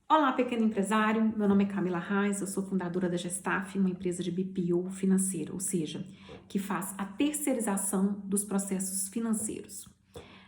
Olá, pequeno empresário. Meu nome é Camila Reis, eu sou fundadora da Gestaf, uma empresa de BPO financeira, ou seja, que faz a terceirização dos processos financeiros.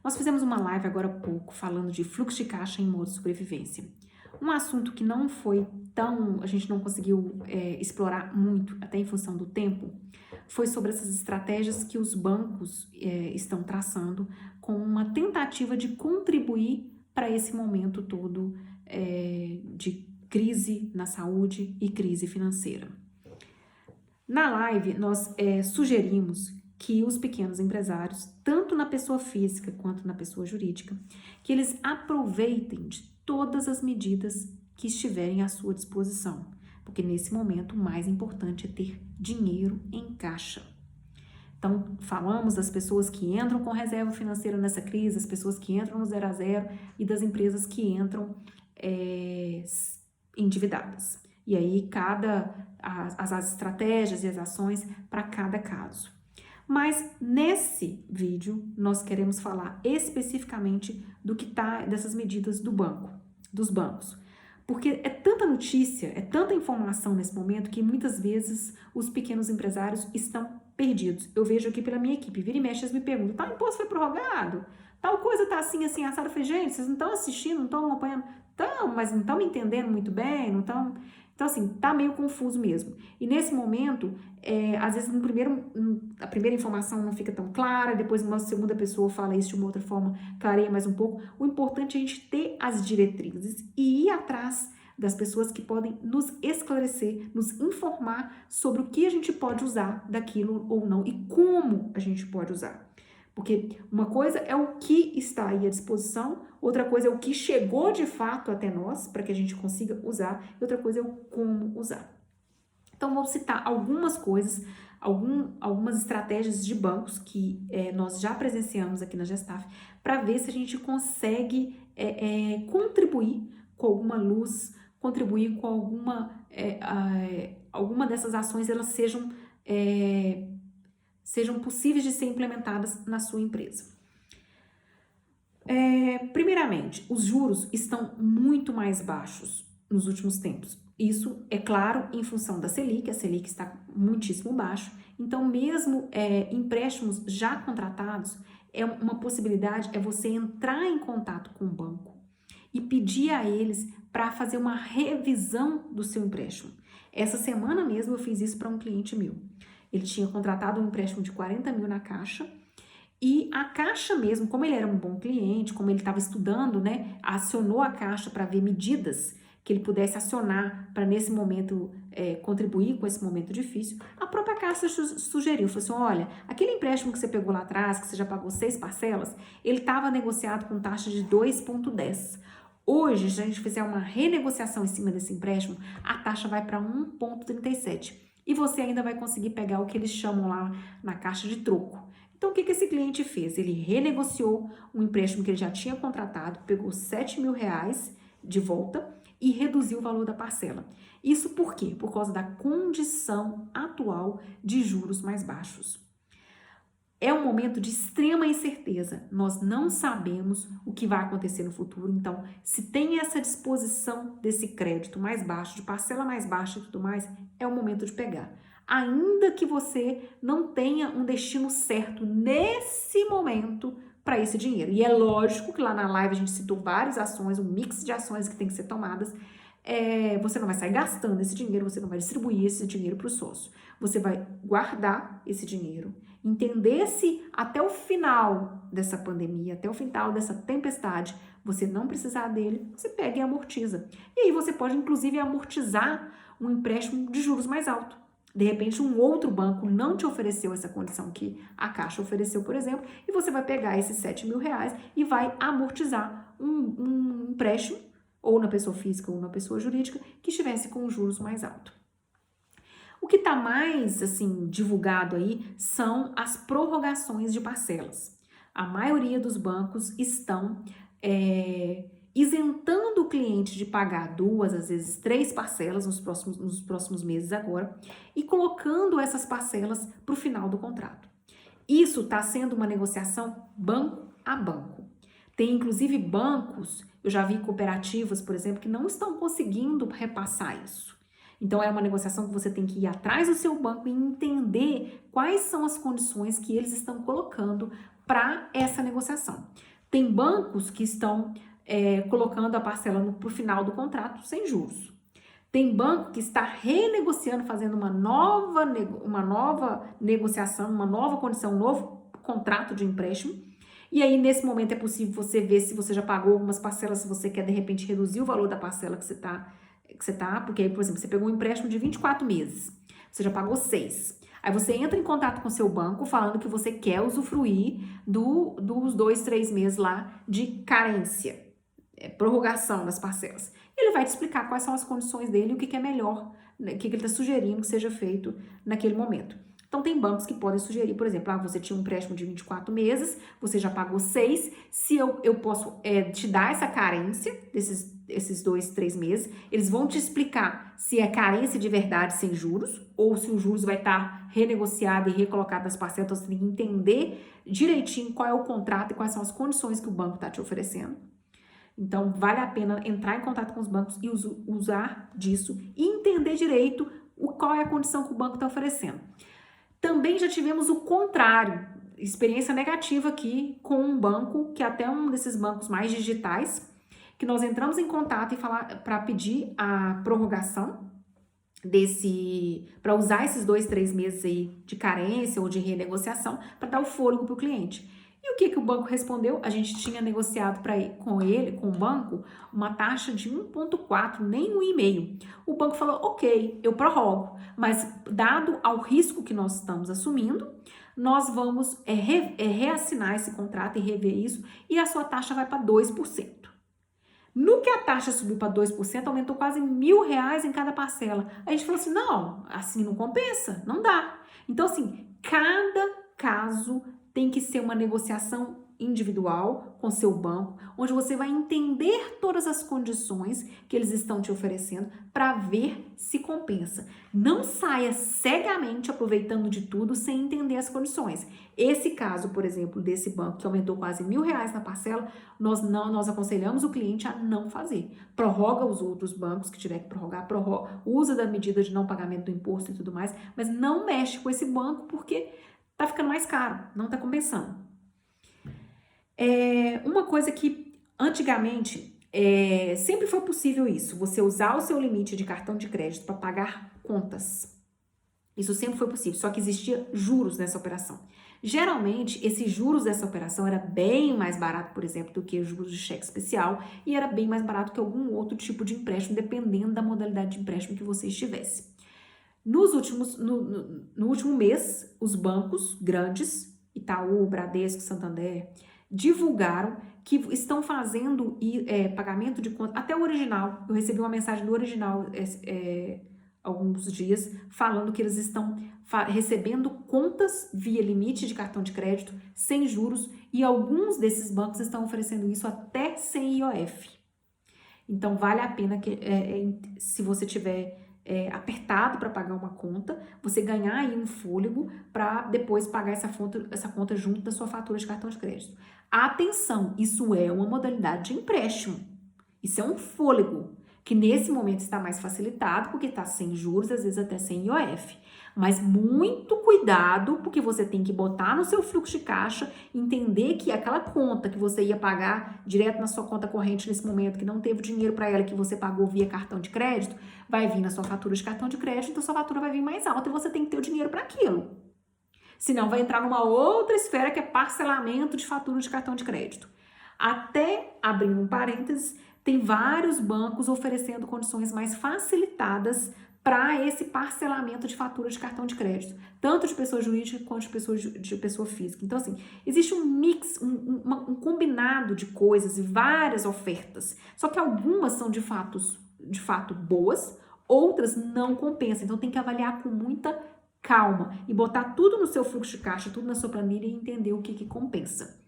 Nós fizemos uma live agora há pouco falando de fluxo de caixa em modo de sobrevivência. Um assunto que não foi a gente não conseguiu explorar muito, até em função do tempo, foi sobre essas estratégias que os bancos estão traçando com uma tentativa de contribuir para esse momento todo de crise na saúde e crise financeira. Na live, nós sugerimos que os pequenos empresários, tanto na pessoa física quanto na pessoa jurídica, que eles aproveitem de todas as medidas que estiverem à sua disposição, porque nesse momento o mais importante é ter dinheiro em caixa. Então, falamos das pessoas que entram com reserva financeira nessa crise, as pessoas que entram no 0 a 0 e das empresas que entram endividadas. E aí, as estratégias e as ações para cada caso. Mas nesse vídeo, nós queremos falar especificamente dessas medidas dos bancos. Porque é tanta notícia, é tanta informação nesse momento que muitas vezes os pequenos empresários estão perdidos. Eu vejo aqui pela minha equipe, vira e mexe, eles me perguntam, tal imposto foi prorrogado? Tal coisa tá assim, assim, assado. Eu falei, gente, vocês não estão assistindo, não estão acompanhando? Estão, mas não estão me entendendo muito bem, não estão... Então, assim, tá meio confuso mesmo. E nesse momento, às vezes a primeira informação não fica tão clara, depois uma segunda pessoa fala isso de uma outra forma, clareia mais um pouco. O importante é a gente ter as diretrizes e ir atrás das pessoas que podem nos esclarecer, nos informar sobre o que a gente pode usar daquilo ou não e como a gente pode usar. Porque uma coisa é o que está aí à disposição, outra coisa é o que chegou de fato até nós, para que a gente consiga usar, e outra coisa é o como usar. Então, vou citar algumas coisas, algumas estratégias de bancos que nós já presenciamos aqui na Gestaf, para ver se a gente consegue contribuir com alguma luz, contribuir com alguma dessas ações, elas sejam possíveis de ser implementadas na sua empresa. Primeiramente, os juros estão muito mais baixos nos últimos tempos. Isso, é claro, em função da Selic, a Selic está muitíssimo baixo, então mesmo empréstimos já contratados, uma possibilidade é você entrar em contato com o banco e pedir a eles para fazer uma revisão do seu empréstimo. Essa semana mesmo eu fiz isso para um cliente meu. Ele tinha contratado um empréstimo de 40 mil na Caixa e a Caixa mesmo, como ele era um bom cliente, como ele estava estudando, né, acionou a Caixa para ver medidas que ele pudesse acionar para nesse momento contribuir com esse momento difícil. A própria Caixa sugeriu, falou assim, olha, aquele empréstimo que você pegou lá atrás, que você já pagou 6 parcelas, ele estava negociado com taxa de 2,10. Hoje, se a gente fizer uma renegociação em cima desse empréstimo, a taxa vai para 1,37. E você ainda vai conseguir pegar o que eles chamam lá na caixa de troco. Então, o que esse cliente fez? Ele renegociou um empréstimo que ele já tinha contratado, pegou 7 mil reais de volta e reduziu o valor da parcela. Isso por quê? Por causa da condição atual de juros mais baixos. É um momento de extrema incerteza. Nós não sabemos o que vai acontecer no futuro. Então, se tem essa disposição desse crédito mais baixo, de parcela mais baixa e tudo mais, é o momento de pegar. Ainda que você não tenha um destino certo nesse momento para esse dinheiro. E é lógico que lá na live a gente citou várias ações, um mix de ações que tem que ser tomadas. Você não vai sair gastando esse dinheiro, você não vai distribuir esse dinheiro para o sócio. Você vai guardar esse dinheiro, entender se até o final dessa pandemia, até o final dessa tempestade, você não precisar dele, você pega e amortiza. E aí você pode, inclusive, amortizar um empréstimo de juros mais alto. De repente, um outro banco não te ofereceu essa condição que a Caixa ofereceu, por exemplo, e você vai pegar esses 7 mil reais e vai amortizar um empréstimo, ou na pessoa física ou na pessoa jurídica, que estivesse com juros mais altos. O que está mais, assim, divulgado aí são as prorrogações de parcelas. A maioria dos bancos estão isentando o cliente de pagar 2, às vezes 3 parcelas nos próximos meses agora e colocando essas parcelas para o final do contrato. Isso está sendo uma negociação banco a banco. Tem inclusive bancos Eu já vi cooperativas, por exemplo, que não estão conseguindo repassar isso. Então, é uma negociação que você tem que ir atrás do seu banco e entender quais são as condições que eles estão colocando para essa negociação. Tem bancos que estão colocando a parcela para o final do contrato sem juros. Tem banco que está renegociando, fazendo uma nova negociação, uma nova condição, um novo contrato de empréstimo. E aí, nesse momento, é possível você ver se você já pagou algumas parcelas, se você quer, de repente, reduzir o valor da parcela que você tá, porque aí, por exemplo, você pegou um empréstimo de 24 meses, você já pagou 6. Aí você entra em contato com o seu banco falando que você quer usufruir dos 2, 3 meses lá de carência, prorrogação das parcelas. Ele vai te explicar quais são as condições dele e o que é melhor, né, o que ele está sugerindo que seja feito naquele momento. Então, tem bancos que podem sugerir, por exemplo, você tinha um empréstimo de 24 meses, você já pagou 6, se eu posso te dar essa carência esses 2, 3 meses, eles vão te explicar se é carência de verdade sem juros, ou se os juros vai estar renegociado e recolocado nas parcelas, então você tem que entender direitinho qual é o contrato e quais são as condições que o banco está te oferecendo. Então, vale a pena entrar em contato com os bancos e usar disso e entender direito qual é a condição que o banco está oferecendo. Também já tivemos o contrário, experiência negativa aqui com um banco, que é até um desses bancos mais digitais, que nós entramos em contato e para pedir a prorrogação para usar esses 2, 3 meses aí de carência ou de renegociação para dar o fôlego para o cliente. E o que o banco respondeu? A gente tinha negociado com o banco, uma taxa de 1,4, nem 1,5. O banco falou, ok, eu prorrogo, mas dado ao risco que nós estamos assumindo, nós vamos reassinar esse contrato e rever isso, e a sua taxa vai para 2%. No que a taxa subiu para 2%, aumentou quase R$1.000 em cada parcela. A gente falou assim, não, assim não compensa, não dá. Então, assim, cada caso tem que ser uma negociação individual com seu banco, onde você vai entender todas as condições que eles estão te oferecendo para ver se compensa. Não saia cegamente aproveitando de tudo sem entender as condições. Esse caso, por exemplo, desse banco que aumentou quase R$1.000 na parcela, nós aconselhamos o cliente a não fazer. Prorroga os outros bancos que tiver que prorrogar, usa da medida de não pagamento do imposto e tudo mais, mas não mexe com esse banco porque tá ficando mais caro, não tá compensando. Uma coisa que antigamente sempre foi possível isso, você usar o seu limite de cartão de crédito para pagar contas. Isso sempre foi possível, só que existia juros nessa operação. Geralmente, esses juros dessa operação era bem mais barato, por exemplo, do que os juros de cheque especial e era bem mais barato que algum outro tipo de empréstimo, dependendo da modalidade de empréstimo que você estivesse. No último mês, os bancos grandes, Itaú, Bradesco, Santander, divulgaram que estão fazendo pagamento de conta, até o Original. Eu recebi uma mensagem do Original alguns dias falando que eles estão recebendo contas via limite de cartão de crédito sem juros e alguns desses bancos estão oferecendo isso até sem IOF. Então, vale a pena que se você tiver apertado para pagar uma conta, você ganhar aí um fôlego para depois pagar essa conta junto da sua fatura de cartão de crédito. Atenção, isso é uma modalidade de empréstimo. Isso é um fôlego, que nesse momento está mais facilitado, porque está sem juros, às vezes até sem IOF. Mas muito cuidado, porque você tem que botar no seu fluxo de caixa, entender que aquela conta que você ia pagar direto na sua conta corrente nesse momento, que não teve dinheiro para ela, que você pagou via cartão de crédito, vai vir na sua fatura de cartão de crédito, então sua fatura vai vir mais alta e você tem que ter o dinheiro para aquilo. Senão vai entrar numa outra esfera que é parcelamento de fatura de cartão de crédito. Até, abrindo um parênteses, tem vários bancos oferecendo condições mais facilitadas para esse parcelamento de fatura de cartão de crédito, tanto de pessoa jurídica quanto de pessoa física. Então, assim, existe um mix, um combinado de coisas e várias ofertas, só que algumas são de fato boas, outras não compensam. Então, tem que avaliar com muita calma e botar tudo no seu fluxo de caixa, tudo na sua planilha e entender o que compensa.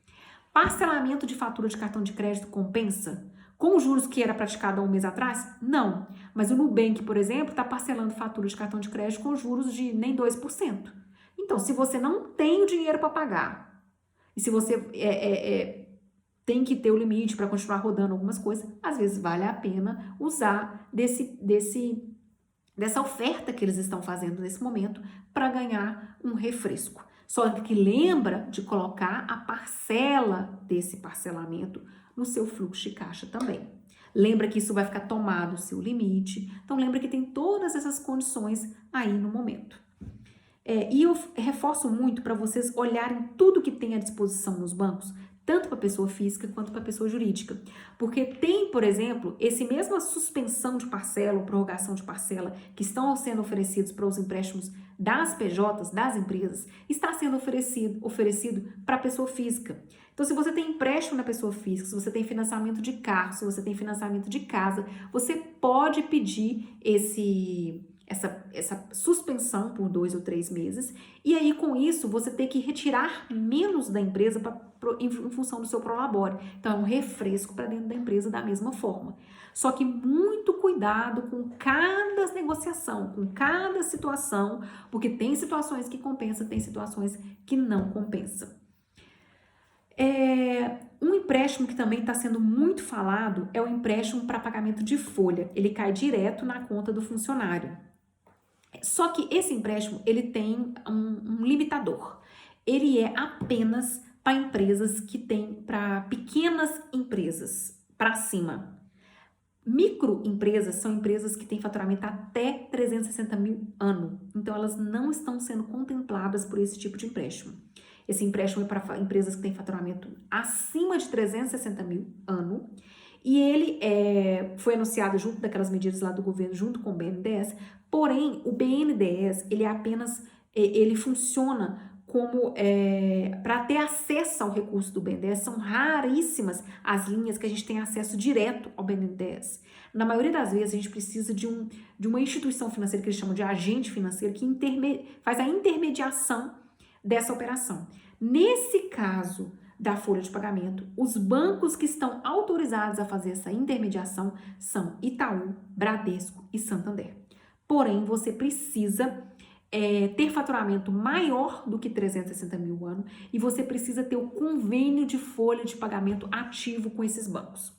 Parcelamento de fatura de cartão de crédito compensa? Com os juros que era praticado há um mês atrás? Não. Mas o Nubank, por exemplo, está parcelando fatura de cartão de crédito com juros de nem 2%. Então, se você não tem o dinheiro para pagar, e se você tem que ter o limite para continuar rodando algumas coisas, às vezes vale a pena usar dessa oferta que eles estão fazendo nesse momento para ganhar um refresco. Só que lembra de colocar a parcela desse parcelamento no seu fluxo de caixa também. Lembra que isso vai ficar tomado o seu limite. Então lembra que tem todas essas condições aí no momento. E eu reforço muito para vocês olharem tudo que tem à disposição nos bancos, tanto para pessoa física quanto para pessoa jurídica. Porque tem, por exemplo, esse mesma suspensão de parcela ou prorrogação de parcela que estão sendo oferecidos para os empréstimos das PJs, das empresas, está sendo oferecido para a pessoa física. Então, se você tem empréstimo na pessoa física, se você tem financiamento de carro, se você tem financiamento de casa, você pode pedir essa suspensão por 2 ou 3 meses, e aí com isso você tem que retirar menos da empresa em função do seu prolabore. Então é um refresco para dentro da empresa da mesma forma. Só que muito cuidado com cada negociação, com cada situação, porque tem situações que compensa, tem situações que não compensa. Um empréstimo que também está sendo muito falado é o empréstimo para pagamento de folha. Ele cai direto na conta do funcionário. Só que esse empréstimo, ele tem um limitador. Ele é apenas para empresas que têm, para pequenas empresas, para cima. Microempresas são empresas que têm faturamento até 360 mil ano. Então, elas não estão sendo contempladas por esse tipo de empréstimo. Esse empréstimo é para empresas que têm faturamento acima de 360 mil ano. E ele foi anunciado junto daquelas medidas lá do governo, junto com o BNDES. Porém, o BNDES, ele funciona como, para ter acesso ao recurso do BNDES, são raríssimas as linhas que a gente tem acesso direto ao BNDES. Na maioria das vezes, a gente precisa de uma instituição financeira que eles chamam de agente financeiro, que faz a intermediação dessa operação. Nesse caso da folha de pagamento, os bancos que estão autorizados a fazer essa intermediação são Itaú, Bradesco e Santander. Porém, você precisa ter faturamento maior do que 360 mil ano e você precisa ter o convênio de folha de pagamento ativo com esses bancos.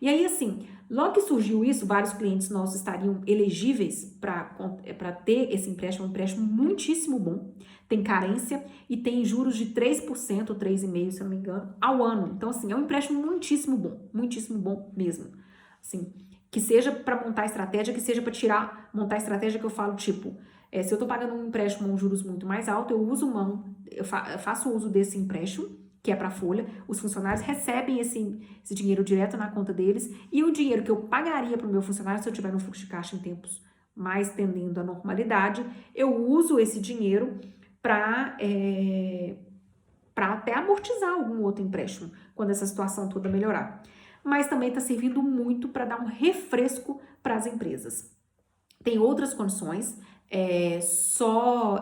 E aí, assim, logo que surgiu isso, vários clientes nossos estariam elegíveis para ter esse empréstimo, um empréstimo muitíssimo bom, tem carência e tem juros de 3% ou 3,5%, se eu não me engano, ao ano. Então, assim, é um empréstimo muitíssimo bom mesmo. Assim, que seja para montar estratégia, que seja para montar estratégia que eu falo, tipo, se eu tô pagando um empréstimo com juros muito mais alto, eu faço uso desse empréstimo, que é para folha, os funcionários recebem esse dinheiro direto na conta deles, e o dinheiro que eu pagaria para o meu funcionário, se eu tiver no fluxo de caixa em tempos mais tendendo à normalidade, eu uso esse dinheiro para até amortizar algum outro empréstimo, quando essa situação toda melhorar. Mas também está servindo muito para dar um refresco para as empresas. Tem outras condições, só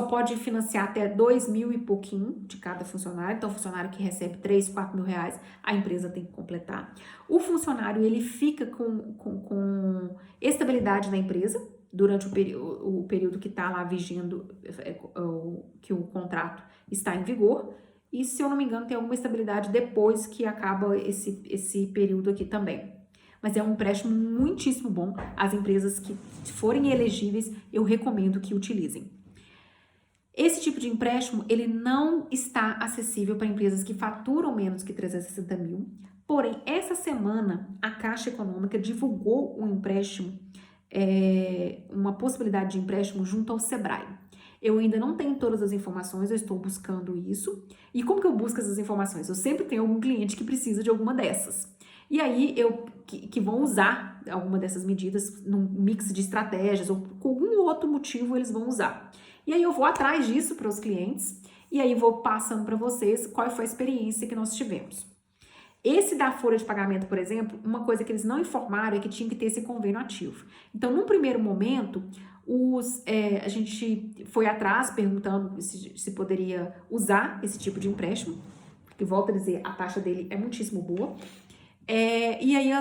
pode financiar até 2 mil e pouquinho de cada funcionário. Então, o funcionário que recebe 3, 4 mil reais, a empresa tem que completar. O funcionário, ele fica com estabilidade na empresa durante o período que está lá vigiando, que o contrato está em vigor. E, se eu não me engano, tem alguma estabilidade depois que acaba esse período aqui também. Mas é um empréstimo muitíssimo bom. As empresas que forem elegíveis, eu recomendo que utilizem. Esse tipo de empréstimo, ele não está acessível para empresas que faturam menos que 360 mil. Porém, essa semana, a Caixa Econômica divulgou um empréstimo, uma possibilidade de empréstimo junto ao Sebrae. Eu ainda não tenho todas as informações, eu estou buscando isso. E como que eu busco essas informações? Eu sempre tenho algum cliente que precisa de alguma dessas. E aí, que vão usar alguma dessas medidas num mix de estratégias ou por algum outro motivo eles vão usar. E aí eu vou atrás disso para os clientes e aí vou passando para vocês qual foi a experiência que nós tivemos. Esse da folha de pagamento, por exemplo, uma coisa que eles não informaram é que tinha que ter esse convênio ativo. Então, num primeiro momento, a gente foi atrás perguntando se poderia usar esse tipo de empréstimo, que, volto a dizer, a taxa dele é muitíssimo boa. E aí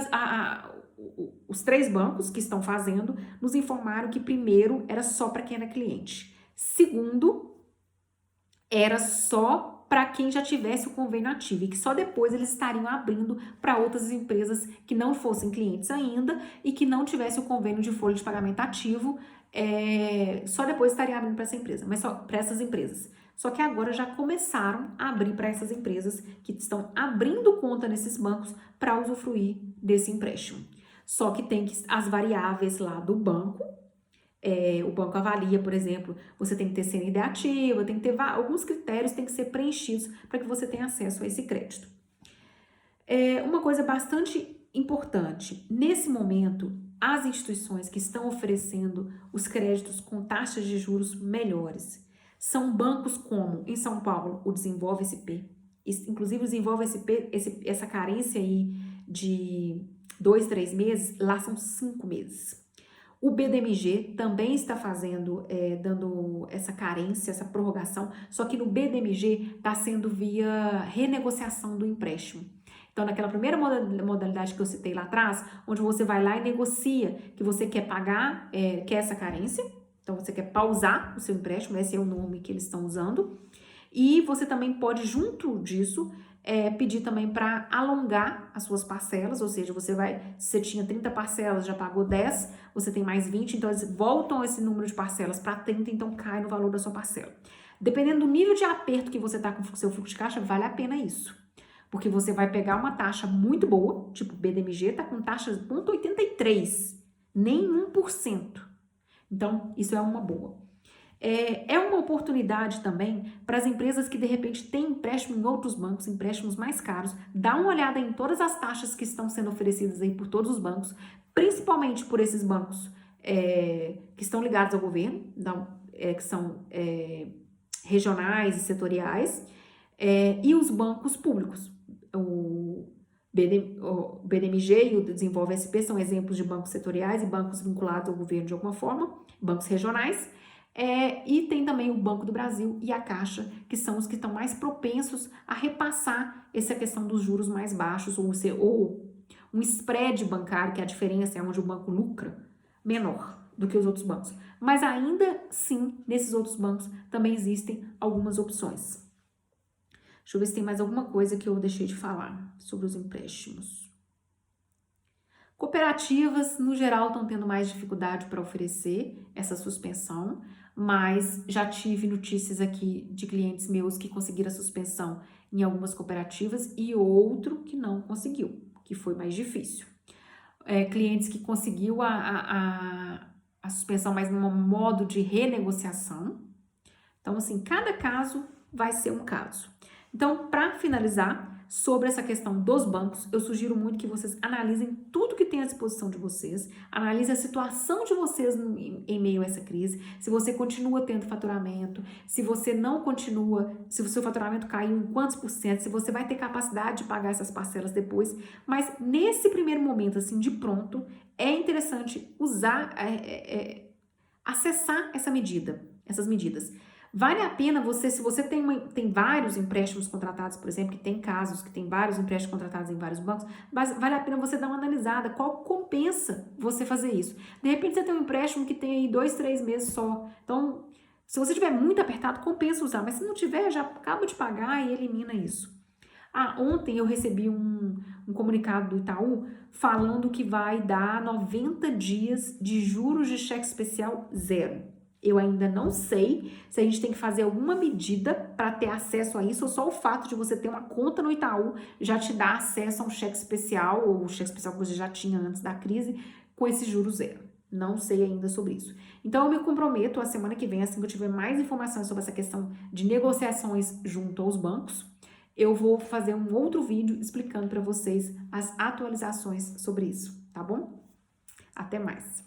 os 3 bancos que estão fazendo nos informaram que primeiro era só para quem era cliente. Segundo, era só para quem já tivesse o convênio ativo e que só depois eles estariam abrindo para outras empresas que não fossem clientes ainda e que não tivesse o convênio de folha de pagamento ativo, só depois estariam abrindo para essa empresa, mas só para essas empresas. Só que agora já começaram a abrir para essas empresas que estão abrindo conta nesses bancos para usufruir desse empréstimo. Só que tem as variáveis lá do banco. O banco avalia, por exemplo, você tem que ter CND ativa, tem que ter alguns critérios tem que ser preenchidos para que você tenha acesso a esse crédito. Uma coisa bastante importante, nesse momento, as instituições que estão oferecendo os créditos com taxas de juros melhores são bancos como, em São Paulo, o Desenvolve SP, inclusive o Desenvolve SP, essa carência aí de 2, 3 meses, lá são 5 meses. O BDMG também está dando essa carência, essa prorrogação, só que no BDMG está sendo via renegociação do empréstimo. Então, naquela primeira modalidade que eu citei lá atrás, onde você vai lá e negocia que você quer pagar, quer essa carência, então você quer pausar o seu empréstimo, esse é o nome que eles estão usando, e você também pode, junto disso, pedir também para alongar as suas parcelas, ou seja, se você tinha 30 parcelas, já pagou 10, você tem mais 20, então eles voltam esse número de parcelas para 30, então cai no valor da sua parcela. Dependendo do nível de aperto que você está com o seu fluxo de caixa, vale a pena isso. Porque você vai pegar uma taxa muito boa, tipo BDMG está com taxa 0,83, nem 1%. Então, isso é uma boa. É uma oportunidade também para as empresas que de repente têm empréstimo em outros bancos, empréstimos mais caros. Dá uma olhada em todas as taxas que estão sendo oferecidas aí por todos os bancos, principalmente por esses bancos que estão ligados ao governo, que são regionais e setoriais, e os bancos públicos. O BDMG e o Desenvolve SP são exemplos de bancos setoriais e bancos vinculados ao governo de alguma forma, bancos regionais. E tem também o Banco do Brasil e a Caixa, que são os que estão mais propensos a repassar essa questão dos juros mais baixos ou um spread bancário, que a diferença é onde o banco lucra, menor do que os outros bancos. Mas ainda sim, nesses outros bancos também existem algumas opções. Deixa eu ver se tem mais alguma coisa que eu deixei de falar sobre os empréstimos. Cooperativas, no geral, estão tendo mais dificuldade para oferecer essa suspensão, mas já tive notícias aqui de clientes meus que conseguiram a suspensão em algumas cooperativas e outro que não conseguiu, que foi mais difícil. Clientes que conseguiu a suspensão, mas num modo de renegociação. Então, assim, cada caso vai ser um caso. Então, para finalizar, sobre essa questão dos bancos, eu sugiro muito que vocês analisem tudo que tem à disposição de vocês, analisem a situação de vocês em meio a essa crise, se você continua tendo faturamento, se você não continua, se o seu faturamento caiu em quantos por cento, se você vai ter capacidade de pagar essas parcelas depois, mas nesse primeiro momento, assim, de pronto, é interessante usar, acessar essas medidas. Vale a pena você, se você tem vários empréstimos contratados, por exemplo, que tem casos que tem vários empréstimos contratados em vários bancos, mas vale a pena você dar uma analisada, qual compensa você fazer isso. De repente você tem um empréstimo que tem aí 2, 3 meses só, então se você tiver muito apertado, compensa usar, mas se não tiver, já acaba de pagar e elimina isso. Ontem eu recebi um comunicado do Itaú falando que vai dar 90 dias de juros de cheque especial zero. Eu ainda não sei se a gente tem que fazer alguma medida para ter acesso a isso ou só o fato de você ter uma conta no Itaú já te dá acesso a um cheque especial ou o cheque especial que você já tinha antes da crise com esse juros zero. Não sei ainda sobre isso. Então, eu me comprometo a semana que vem, assim que eu tiver mais informações sobre essa questão de negociações junto aos bancos, eu vou fazer um outro vídeo explicando para vocês as atualizações sobre isso, tá bom? Até mais!